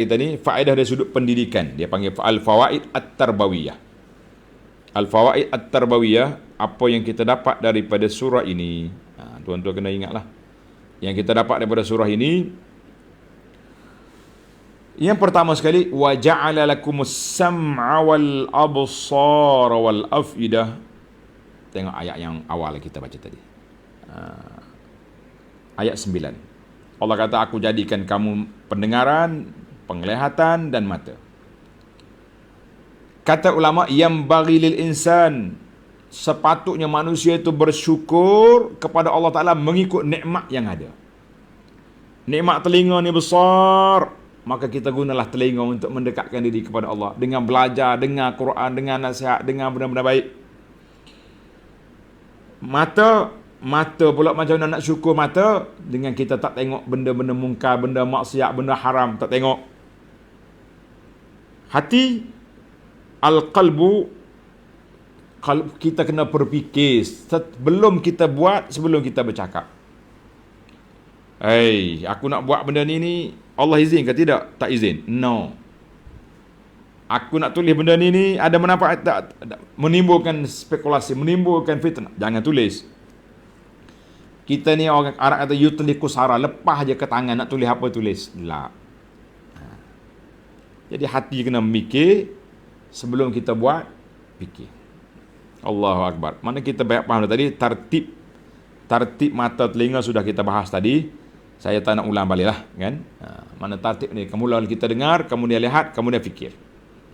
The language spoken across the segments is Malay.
kita ni faedah dari sudut pendidikan. Dia panggil al-fawaid at-tarbawiyah. Al-fawaid at-tarbawiyah, apa yang kita dapat daripada surah ini. Tuan-tuan kena ingatlah. Yang kita dapat daripada surah ini, yang pertama sekali, wa ja'ala lakumus sam'a wal absara wal afidah. Tengok ayat yang awal kita baca tadi. Ayat 9. Allah kata, aku jadikan kamu pendengaran, penglihatan dan mata. Kata ulama, yang bagi lil insan, sepatutnya manusia itu bersyukur kepada Allah Ta'ala mengikut nikmat yang ada. Nikmat telinga ni besar, maka kita gunalah telinga untuk mendekatkan diri kepada Allah dengan belajar, dengar Quran, dengar nasihat, dengar benda-benda baik. Mata pula macam mana nak syukur mata? Dengan kita tak tengok benda-benda mungkar, benda maksiat, benda haram, tak tengok. Hati, al-qalbu, kita kena berfikir sebelum kita buat, sebelum kita bercakap. Aku nak buat benda ni, Allah izin ke tidak? Tak izin. No. Aku nak tulis benda ni ada manfaat tak? Menimbulkan spekulasi, menimbulkan fitnah. Jangan tulis. Kita ni orang Arab kata yutliku sara, lepas je ke tangan nak tulis apa tulis. La. Jadi hati kena mikir sebelum kita buat, fikir. Allahu Akbar. Mana kita faham tadi tertib mata telinga sudah kita bahas tadi. Saya tak nak ulang balik lah, kan? Mana tertib ni? Kemudian kita dengar, kemudian lihat, kemudian fikir.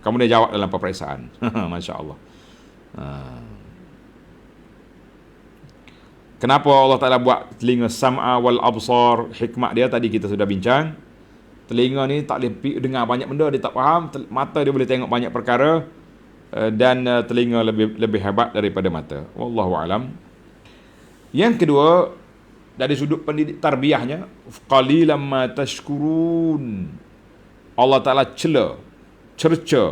Kemudian jawab dalam peperiksaan. Masya Allah. Kenapa Allah Ta'ala buat telinga sam'a wal absar? Hikmah dia tadi kita sudah bincang. Telinga ni tak boleh dengar banyak benda, dia tak faham. Mata dia boleh tengok banyak perkara, dan telinga lebih hebat daripada mata. Wallahu alam. Yang kedua, dari sudut pendidik tarbiyahnya, qalilan ma tashkurun. Allah Ta'ala cerca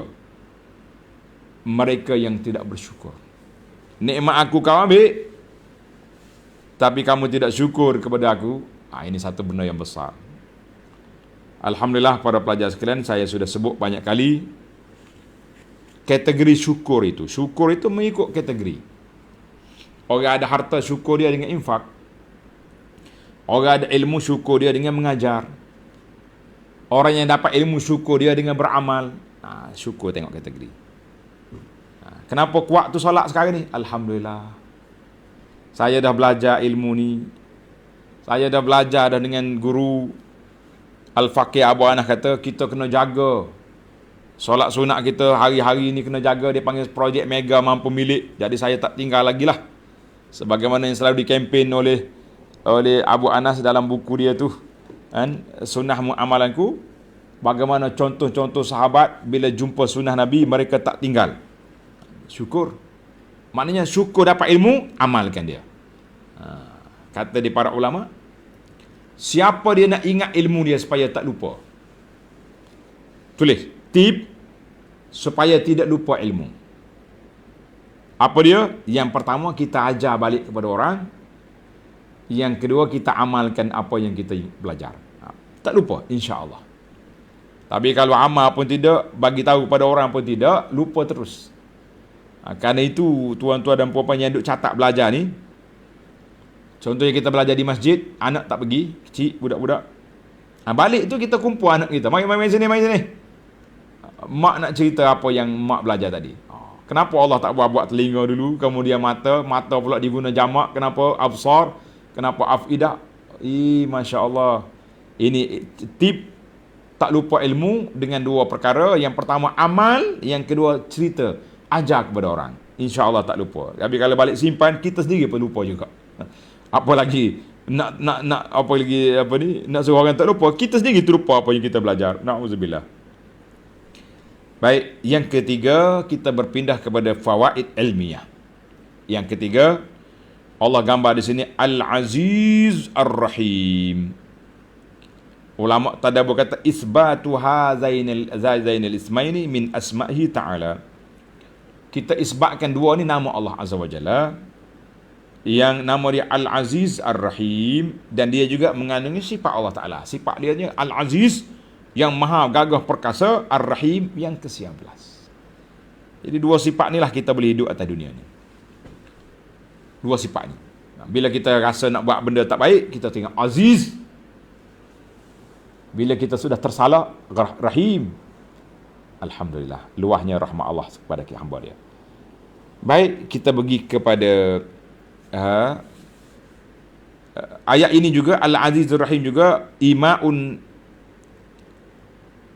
mereka yang tidak bersyukur. Nikmat aku kau ambil, tapi kamu tidak syukur kepada aku. Ini satu benda yang besar. Alhamdulillah para pelajar sekalian, saya sudah sebut banyak kali kategori syukur itu. Syukur itu mengikut kategori. Orang ada harta, syukur dia dengan infak. Orang ada ilmu, syukur dia dengan mengajar. Orang yang dapat ilmu, syukur dia dengan beramal. Syukur, tengok kategori. Kenapa kuat tu solat sekarang ni? Alhamdulillah. Saya dah belajar ilmu ni. Saya dah belajar dah dengan guru Al-Faqih Abu Anas kata, kita kena jaga solat sunat kita hari-hari ni, kena jaga. Dia panggil projek mega mampu milik. Jadi saya tak tinggal lagi lah. Sebagaimana yang selalu dikempen oleh Abu Anas dalam buku dia tu, kan? Sunnah amalanku. Bagaimana contoh-contoh sahabat bila jumpa sunnah Nabi, mereka tak tinggal. Syukur. Maknanya syukur dapat ilmu, amalkan dia. Kata di para ulama, siapa dia nak ingat ilmu dia supaya tak lupa? Tulis, tip supaya tidak lupa ilmu. Apa dia? Yang pertama, kita ajar balik kepada orang. Yang kedua, kita amalkan apa yang kita belajar. Tak lupa, insya-Allah. Tapi kalau amal pun tidak, bagi tahu pada orang pun tidak, lupa terus. Kerana itu, tuan-tuan dan puan-puan yang duk catat belajar ni, contohnya kita belajar di masjid, anak tak pergi, kecil, budak-budak. Balik tu kita kumpul anak kita. Mari sini, mari sini. Mak nak cerita apa yang mak belajar tadi. Kenapa Allah tak buat telinga dulu, kemudian mata pula diguna jamak, kenapa absar, kenapa afidah? Masya Allah. Ini tip tak lupa ilmu dengan dua perkara. Yang pertama amal, yang kedua cerita, ajar kepada orang. Insya Allah tak lupa. Tapi kalau balik simpan, kita sendiri pun lupa juga. Apa lagi nak apa lagi nak suruh orang tak lupa, kita sendiri terlupa apa yang kita belajar. Na'udzubillah. Baik, yang ketiga, kita berpindah kepada fawaid ilmiah. Yang ketiga, Allah gambar di sini Al-Aziz Ar-Rahim. Ulama tadabbur kata isbatu hazainil ismaini min asma'ihi ta'ala. Kita isbatkan dua ni nama Allah Azza wa Jalla, yang nama dia Al-Aziz Ar-Rahim, dan dia juga mengandungi sifat Allah Ta'ala. Sifat dia Al-Aziz, yang maha gagah perkasa, Ar-Rahim yang ke-11. Jadi dua sifat inilah kita boleh hidup atas dunia ni. Dua sifat ni. Bila kita rasa nak buat benda tak baik, kita tengok Aziz. Bila kita sudah tersalah, Rahim. Alhamdulillah, luahnya rahmat Allah kepada hamba dia. Baik, kita pergi kepada ayat ini juga, Al-Azizur Rahim juga, ima'un,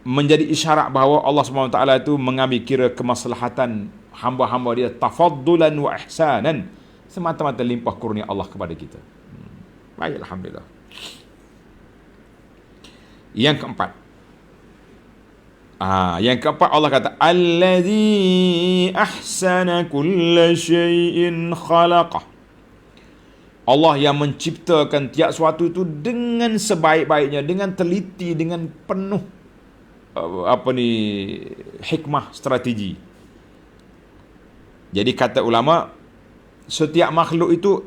menjadi isyarat bahawa Allah SWT itu mengambil kira kemaslahatan hamba-hamba dia, tafaddulan wa ihsanan, semata-mata limpah kurnia Allah kepada kita. Baik, Alhamdulillah. Yang keempat, Allah kata, Allazi ahsana kulla syai'in khalaqah. Allah yang menciptakan tiap suatu itu dengan sebaik-baiknya, dengan teliti, dengan penuh hikmah, strategi. Jadi kata ulama, setiap makhluk itu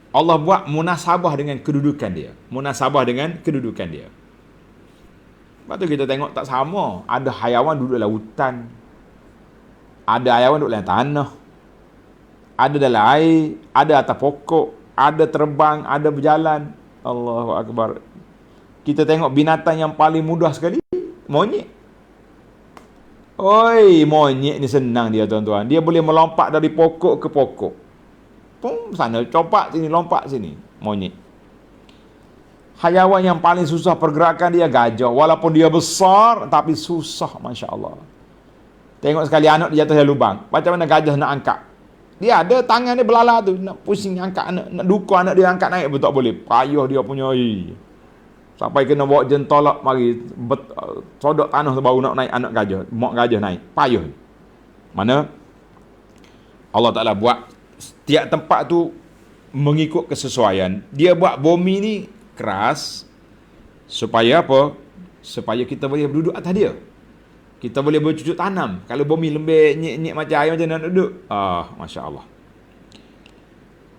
Allah buat munasabah dengan kedudukan dia. Munasabah dengan kedudukan dia. Lepas tu kita tengok tak sama. Ada haiwan duduk dalam hutan. Ada haiwan duduk dalam tanah. Ada dalam air. Ada atas pokok. Ada terbang. Ada berjalan. Allahu Akbar. Kita tengok binatang yang paling mudah sekali. Monyet. Oi, monyet ni senang dia, tuan-tuan. Dia boleh melompat dari pokok ke pokok. Pum, sana copak sini, lompat sini. Monyet. Haiwan yang paling susah pergerakan dia gajah. Walaupun dia besar, tapi susah, Masya Allah. Tengok sekali anak dia jatuh dalam lubang. Macam mana gajah nak angkat? Dia ada tangan dia belala tu. Nak pusing angkat anak. Nak duka anak dia angkat naik pun tak boleh. Payah dia punya. Sampai kena bawa jentolak mari. Sodok tanah tu baru nak naik anak gajah. Mak gajah naik. Payah. Mana? Allah Ta'ala buat setiap tempat tu mengikut kesesuaian. Dia buat bumi ni keras supaya apa? Supaya kita boleh duduk atas dia. Kita boleh bercucuk tanam. Kalau bumi lembek, nyek-nyek macam air, macam mana nak duduk? Masya Allah.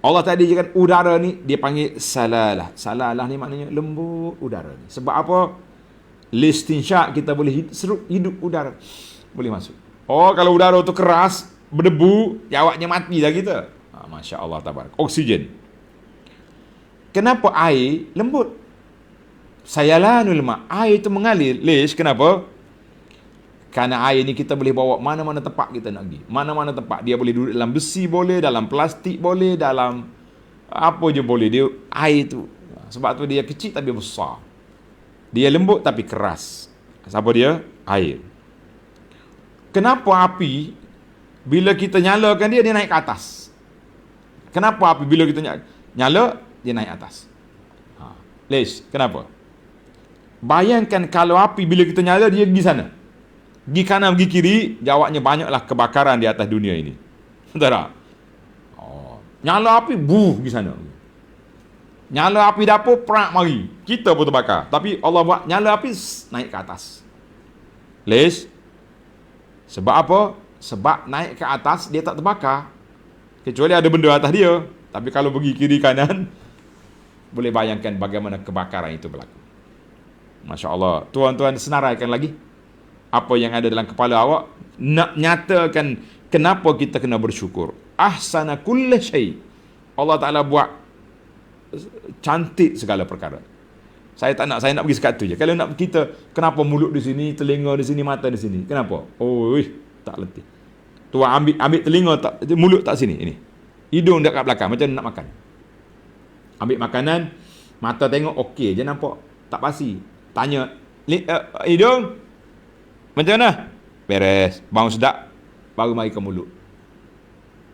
Allah tadi cakap udara ni dia panggil salalah. Salalah ni maknanya lembut udara ni. Sebab apa? Listinsyak, kita boleh hidup udara. Boleh masuk. Kalau udara tu keras, berdebu, jawabnya mati dah kita. Masya Allah tabarak. Oksigen. Kenapa air lembut? Sayalanul ma'. Air itu mengalir. Lish, kenapa? Kerana air ni kita boleh bawa mana-mana tempat kita nak pergi. Mana-mana tempat. Dia boleh duduk dalam besi boleh, dalam plastik boleh, dalam apa je boleh. Dia air tu. Sebab tu dia kecil tapi besar. Dia lembut tapi keras. Siapa dia? Air. Kenapa api bila kita nyalakan dia naik ke atas? Kenapa api bila kita nyala dia naik atas? Lish, kenapa? Bayangkan kalau api bila kita nyala dia pergi sana. Pergi kanan, pergi kiri, jawabnya banyaklah kebakaran di atas dunia ini. Betul tak? Nyala api, pergi sana. Nyala api dapur, perak mari. Kita pun terbakar. Tapi Allah buat nyala api, naik ke atas. Lish? Sebab apa? Sebab naik ke atas, dia tak terbakar. Kecuali ada benda atas dia. Tapi kalau pergi kiri kanan, boleh bayangkan bagaimana kebakaran itu berlaku. Masya Allah. Tuan-tuan senaraikan lagi apa yang ada dalam kepala awak, nak nyatakan kenapa kita kena bersyukur. Ahsana kulla syai'. Allah Ta'ala buat cantik segala perkara. Saya nak pergi sekat tu je. Kalau nak kita, kenapa mulut di sini, telinga di sini, mata di sini? Kenapa? Tak letih. Tuan ambil telinga tak, mulut tak sini, ini. Hidung dekat belakang, macam nak makan. Ambil makanan, mata tengok okey je nampak. Tak pasti. Tanya, hidung macam mana? Beres. Bau sedap. Baru mari ke mulut.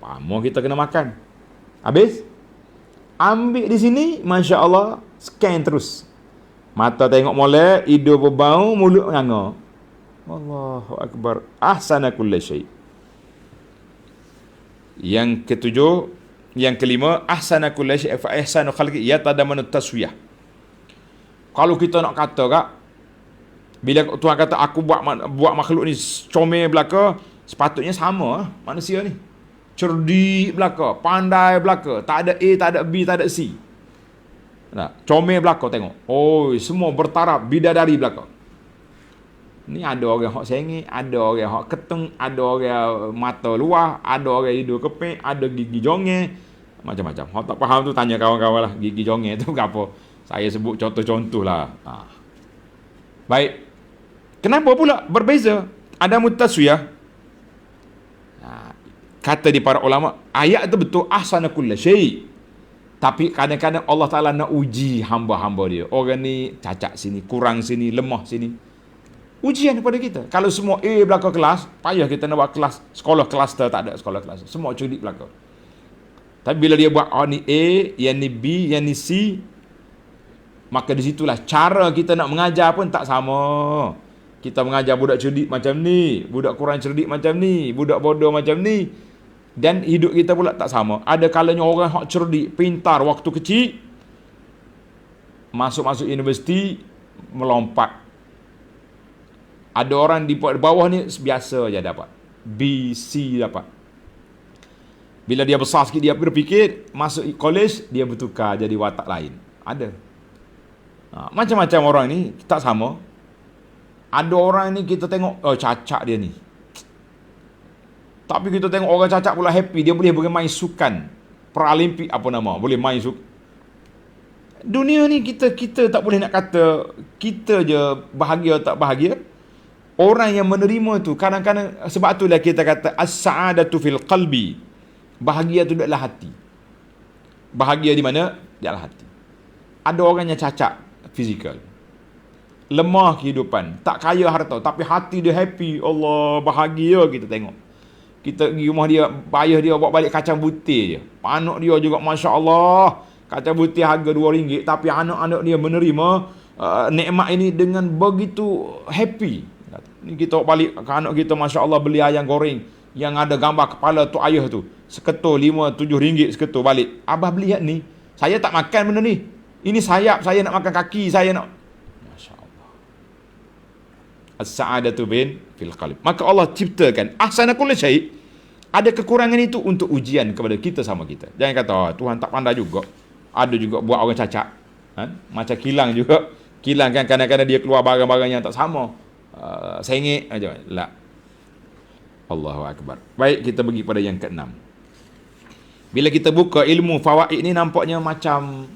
Pamo kita kena makan. Habis? Ambil di sini, Masya Allah, scan terus. Mata tengok molek, hidung berbau, mulut nganga. Allahu Akbar. Ahsana kulla syai'. Yang ketujuh, yang kelima, ahsana kulla syai' fa ihsanu khalqi yatadamanu taswiyah. Kalau kita nak kata kak, bila Tuhan kata aku buat makhluk ni comel belaka, sepatutnya sama manusia ni. Cerdik belaka, pandai belaka, tak ada A, tak ada B, tak ada C. Nah, comel belaka tengok. Semua bertaraf bidadari belaka. Ni ada orang hok sengit, ada orang hok ketung, ada orang mata luar, ada orang hidung kepek, ada gigi jongeh, macam-macam. Hok tak faham tu tanya kawan-kawan lah, gigi jongeh tu apa? Saya sebut contoh-contoh lah. Baik. Kenapa pula berbeza? Ada mutaswiyah. Kata di para ulama, ayat tu betul ahsana kulli syai'. Tapi kadang-kadang Allah Ta'ala nak uji hamba-hamba dia. Orang ni cacat sini, kurang sini, lemah sini. Ujian kepada kita. Kalau semua A belakang kelas, payah kita nak buat kelas. Sekolah kluster tak ada sekolah kluster. Semua cerdik belakang. Tapi bila dia buat ni A, yang ni B, yang ni C, maka di situlah cara kita nak mengajar pun tak sama. Kita mengajar budak cerdik macam ni, budak kurang cerdik macam ni, budak bodoh macam ni. Dan hidup kita pula tak sama. Ada kalanya orang hak cerdik, pintar waktu kecil, masuk universiti, melompat. Ada orang di bawah ni biasa je dapat. B, C dapat. Bila dia besar sikit, dia berfikir, masuk college, dia bertukar jadi watak lain. Ada. Macam-macam orang ni, tak sama. Ada orang ni kita tengok, oh cacat dia ni. Tapi kita tengok orang cacat pula happy, dia boleh bermain sukan. Paralimpik apa nama, boleh main sukan. Dunia ni kita tak boleh nak kata kita je bahagia tak bahagia. Orang yang menerima tu kadang-kadang, sebab itulah kita kata as-sa'adatu fil qalbi. Bahagia tu adalah hati. Bahagia di mana? Di dalam hati. Ada orang yang cacat fizikal, lemah kehidupan, tak kaya harta, tapi hati dia happy. Allah, bahagia kita tengok. Kita pergi rumah dia, ayah dia bawa balik kacang putih je. Anak dia juga Masya Allah, kacang putih harga RM2, tapi anak-anak dia menerima nikmat ini dengan begitu happy. Ni kita bawa balik ke anak kita, Masya Allah, beli ayam goreng yang ada gambar kepala tu ayah tu, seketul RM5-7 seketul balik. Abah beli ni, saya tak makan benda ni. Ini sayap, saya nak makan kaki, saya nak. Masya Allah. As-sa'adatu bin fil qalb. Maka Allah ciptakan ahsana kulli syai'. Ada kekurangan itu untuk ujian kepada kita sama kita. Jangan kata, oh, Tuhan tak pandai juga. Ada juga buat orang cacat. Macam kilang juga. Kilang kan kadang-kadang dia keluar barang-barang yang tak sama. Sengit aja. La. Allahu Akbar. Baik, kita pergi pada yang ke-6. Bila kita buka ilmu fawaid ni, nampaknya macam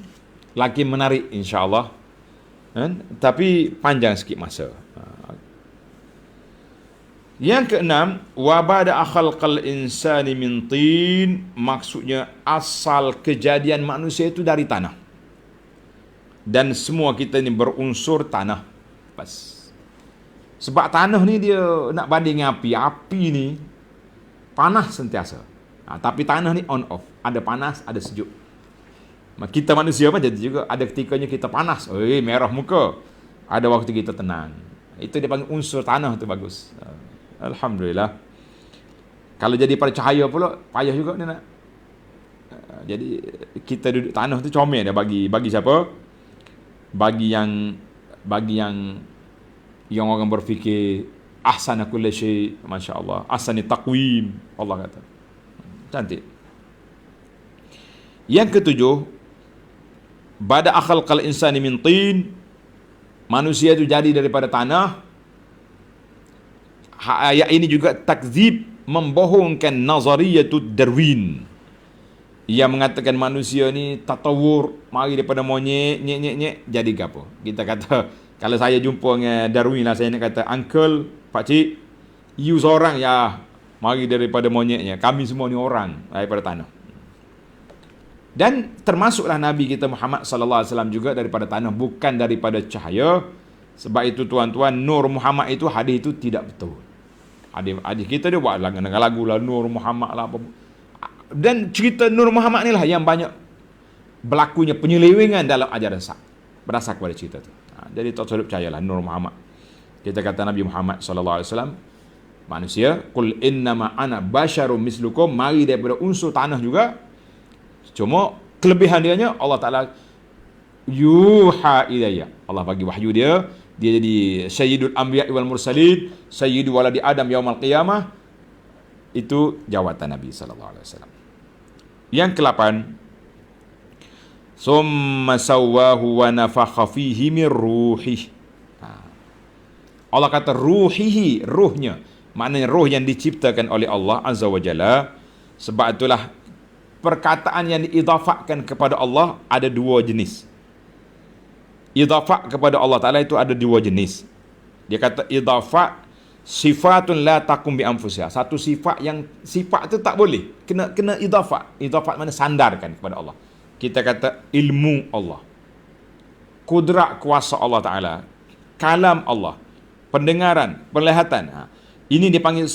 lagi menarik insya-Allah. Tapi panjang sikit masa. Yang keenam, wa bada khalqal insani min tin, maksudnya asal kejadian manusia itu dari tanah. Dan semua kita ni berunsur tanah. Pas. Sebab tanah ni dia nak banding api. Api ni panas sentiasa. Tapi tanah ni on off. Ada panas, ada sejuk. Kita manusia pun jadi juga. Ada ketikanya kita panas. Merah muka. Ada waktu kita tenang. Itu dia panggil unsur tanah tu bagus. Alhamdulillah. Kalau jadi pada cahaya pula, payah juga dia nak. Jadi kita duduk tanah tu comel dia bagi siapa? Bagi yang orang berfikir ahsana kulli syai', masya-Allah, ahsani taqwim, Allah kata. Cantik. Yang ketujuh, bada khalqal insani min tin, manusia itu jadi daripada tanah. Ayat ini juga takzib, membohongkan nazariyatud Darwin yang mengatakan manusia ni tatawur, mari daripada monyet, nyek jadi gapo. Kita kata, kalau saya jumpa dengan Darwin lah, saya nak kata, uncle, pakcik, you seorang ya, mari daripada monyetnya, kami semua ni orang daripada tanah. Dan termasuklah Nabi kita Muhammad sallallahu alaihi wasallam juga daripada tanah, bukan daripada cahaya. Sebab itu tuan-tuan, Nur Muhammad itu, hadis itu tidak betul. Hadis kita dia buat lagu lah, Nur Muhammad lah apa. Dan cerita Nur Muhammad ni lah yang banyak berlakunya penyelewengan dalam ajaran sesat berdasar kepada cerita tu. Jadi tak perlu percayalah Nur Muhammad. Kita kata Nabi Muhammad sallallahu alaihi wasallam, manusia, qul innama ana basyarum mislukum, mari daripada unsur tanah juga. Cuma kelebihan dianya, Allah Taala yuha ilayya, Allah bagi wahyu dia jadi sayyidul anbiya wal mursalin, sayyidu waladi adam yaumal qiyamah. Itu jawatan Nabi sallallahu alaihi wasallam. Yang ke-8, summa sawwahu wa nafakha fihi min ruhih. Allah kata ruhihi, ruhnya. Maknanya roh yang diciptakan oleh Allah Azza wa Jalla. Sebab itulah perkataan yang diidafakkan kepada Allah ada dua jenis. Idafak kepada Allah Ta'ala itu ada dua jenis. Dia kata idafak sifatun la takum bi anfusiha. Satu sifat yang sifat itu tak boleh. Kena idafak. Idafak mana sandarkan kepada Allah. Kita kata ilmu Allah. Kudrat kuasa Allah Ta'ala. Kalam Allah. Pendengaran, penglihatan. Ini dipanggil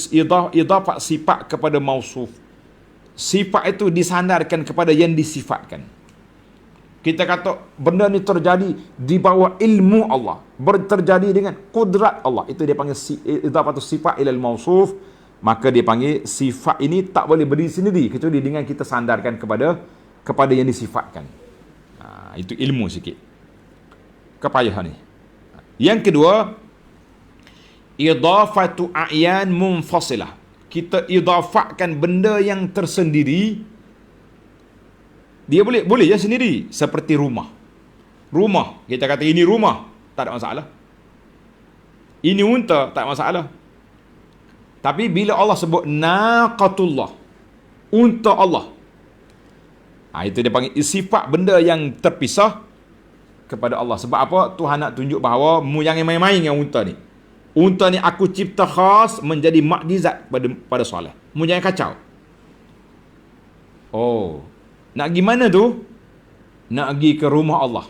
idafak sifat kepada mausuf. Sifat itu disandarkan kepada yang disifatkan. Kita kata benda ni terjadi di bawah ilmu Allah, terjadi dengan kudrat Allah. Itu dia panggil idafatu sifat ilal mausuf. Maka dia panggil sifat ini tak boleh berdiri sendiri kecuali dengan kita sandarkan kepada yang disifatkan. Itu ilmu sikit. Kepayahan ni. Yang kedua, idafatu a'yan munfasilah. Kita idafatkan benda yang tersendiri. Dia boleh je sendiri. Seperti rumah. Rumah. Kita kata ini rumah. Tak ada masalah. Ini unta. Tak ada masalah. Tapi bila Allah sebut naqatullah. Unta Allah. Itu dia panggil sifat benda yang terpisah kepada Allah. Sebab apa? Tuhan nak tunjuk bahawa mu jangan main-main dengan unta ni. Unta ni aku cipta khas menjadi mukjizat pada Saleh. Mu jangan kacau. Nak pergi mana tu? Nak pergi ke rumah Allah.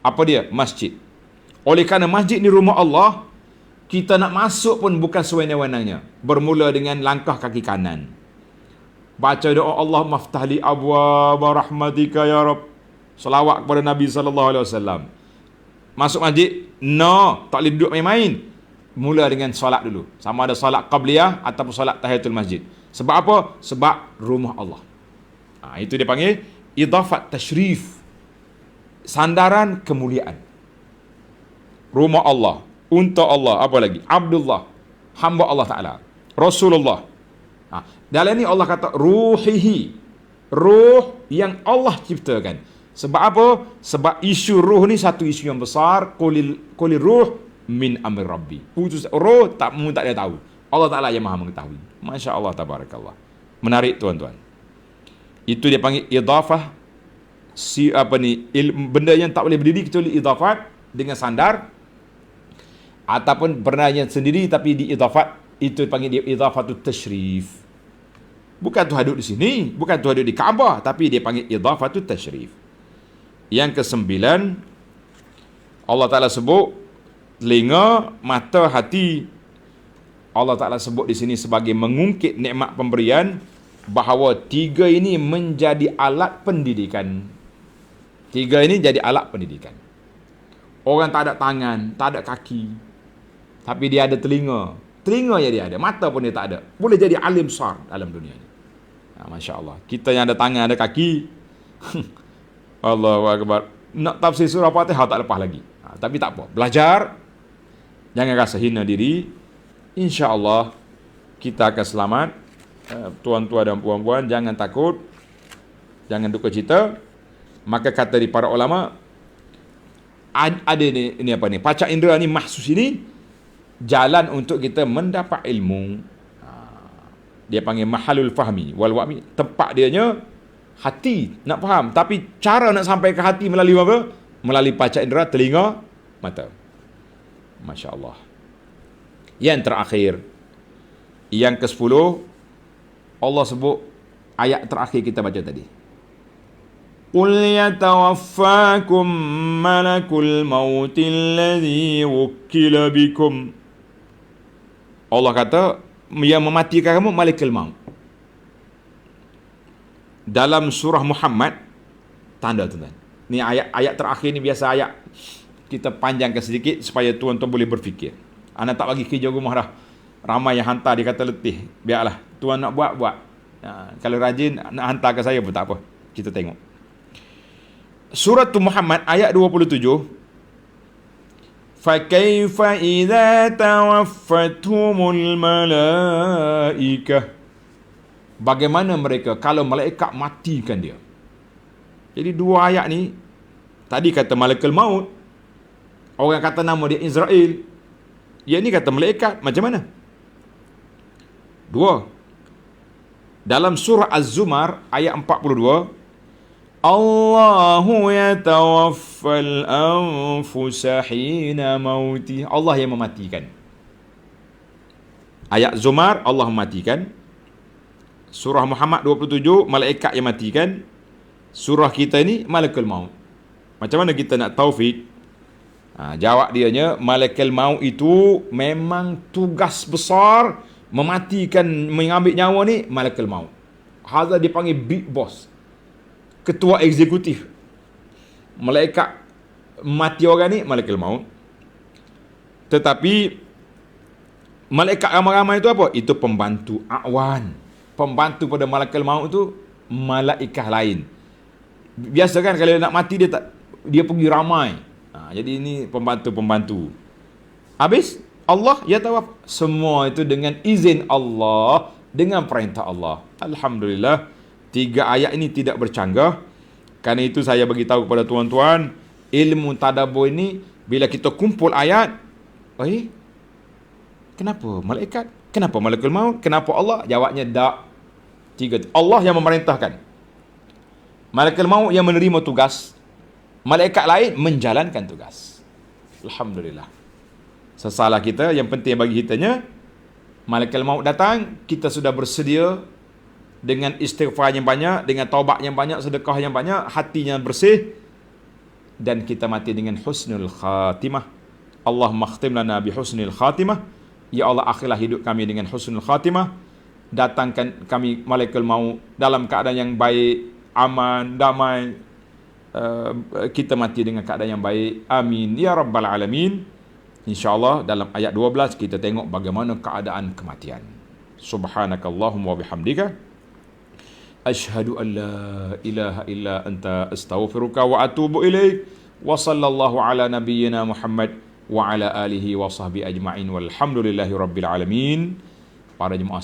Apa dia? Masjid. Oleh kerana masjid ni rumah Allah, kita nak masuk pun bukan sewenang-wenangnya. Bermula dengan langkah kaki kanan. Baca doa Allah maftahli abwaab rahmatika ya Rabb. Selawat kepada Nabi SAW. Masuk masjid, tak boleh duduk main-main. Mula dengan solat dulu. Sama ada solat qabliyah ataupun solat tahiyatul masjid. Sebab apa? Sebab rumah Allah. Itu dia panggil idafat tashrif. Sandaran kemuliaan. Rumah Allah, unta Allah, apa lagi? Abdullah, hamba Allah Ta'ala, Rasulullah. Dalam ni Allah kata ruhihi, ruh yang Allah ciptakan. Sebab apa? Sebab isu ruh ni satu isu yang besar. Qul ruh min amri rabbi. Putus roh tak ada tahu. Allah Ta'ala yang maha mengetahui. Masya Allah, tabarakallah. Menarik tuan-tuan. Itu dia panggil idafah benda yang tak boleh berdiri kecuali idafat dengan sandar, ataupun benda yang sendiri tapi diidafat, itu dipanggil idafatut tashrif. Bukan Tuhan duduk di sini, bukan Tuhan duduk di Kaabah, tapi dia panggil idafatut tashrif. Yang kesembilan, Allah Ta'ala sebut telinga, mata, hati. Allah Ta'ala sebut di sini sebagai mengungkit nikmat pemberian, bahawa tiga ini menjadi alat pendidikan. Tiga ini jadi alat pendidikan. Orang tak ada tangan, tak ada kaki, tapi dia ada telinga. Telinga yang dia ada, mata pun dia tak ada. Boleh jadi alim besar dalam dunia ini. Masya Allah. Kita yang ada tangan, ada kaki, Allahu Akbar. Nak tafsir surah Fatihah tak lepas lagi. Tapi tak apa. Belajar. Jangan rasa hina diri. Insya Allah kita akan selamat. Tuan-tuan dan puan-puan, jangan takut, jangan duka cita. Maka kata di para ulama, ada ini apa ni, panca indera ni, mahsus ini jalan untuk kita mendapat ilmu. Dia panggil mahalul fahmi wal wa'mi. Tempat dianya hati nak faham, tapi cara nak sampai ke hati melalui apa? Melalui panca indera, telinga, mata. Masya Allah. Yang terakhir, yang ke-10, Allah sebut ayat terakhir kita baca tadi. Qul yatawaffakum malakul mautil ladzi wukkila bikum. Allah kata yang mematikan kamu malakul maut. Dalam surah Muhammad, tanda tuan. Ni ayat terakhir ni biasa ayat kita panjangkan sedikit supaya tuan-tuan boleh berfikir. Ana tak bagi kerja rumah dah. Ramai yang hantar, dia kata letih. Biarlah, tuan nak buat. Kalau rajin nak hantar ke saya pun tak apa. Kita tengok. Surah Muhammad ayat 27. فَكَيْفَ إِذَا تَوَفَّتْهُمُ الْمَلَائِكَةُ. Bagaimana mereka kalau malaikat matikan dia? Jadi dua ayat ni, tadi kata malakul maut, orang kata nama dia Israel. Yang ni kata malaikat. Macam mana? Dua. Dalam surah Az-Zumar ayat 42, Allahu yatawaffal anfusa hina mauti. Allah yang mematikan. Ayat Zumar, Allah mematikan. Surah Muhammad 27, malaikat yang matikan. Surah kita ni, malakul maut. Macam mana kita nak taufik? Jawab dianya, malakul maut itu memang tugas besar mematikan, mengambil nyawa ni, malakul maut. Hadza dipanggil big boss, ketua eksekutif. Malaikat mati orang ni, malakul maut. Tetapi malaikat ramai-ramai itu apa? Itu pembantu, awan. Pembantu pada malakul maut tu malaikat lain. Biasa kan kalau nak mati dia pergi ramai. Jadi ini pembantu-pembantu. Habis Allah ya tawaf. Semua itu dengan izin Allah, dengan perintah Allah. Alhamdulillah, 3 ayat ini tidak bercanggah. Karena itu saya bagi tahu kepada tuan-tuan, ilmu tadabbur ini bila kita kumpul ayat, kenapa malaikat? Kenapa malakul maut? Kenapa Allah? Jawabnya tak. 3. Allah yang memerintahkan. Malakul maut yang menerima tugas. Malaikat lain menjalankan tugas. Alhamdulillah. Sesalah kita, yang penting bagi kitanya, malakul maut datang, kita sudah bersedia dengan istighfar yang banyak, dengan taubat yang banyak, sedekah yang banyak, hatinya bersih, dan kita mati dengan husnul khatimah. Allahumma khtim lana bi husnul khatimah. Ya Allah, akhirlah hidup kami dengan husnul khatimah. Datangkan kami malakul maut dalam keadaan yang baik, aman, damai. Kita mati dengan keadaan yang baik. Amin ya rabbal alamin. InsyaAllah dalam ayat 12 kita tengok bagaimana keadaan kematian. Subhanakallahumma wa bihamdika, asyhadu an la ilaha illa anta astaghfiruka wa atubu ilaik. Wa sallallahu ala nabiyyina Muhammad wa ala alihi wa sahbihi ajma'in walhamdulillahi rabbil alamin. Para jemaah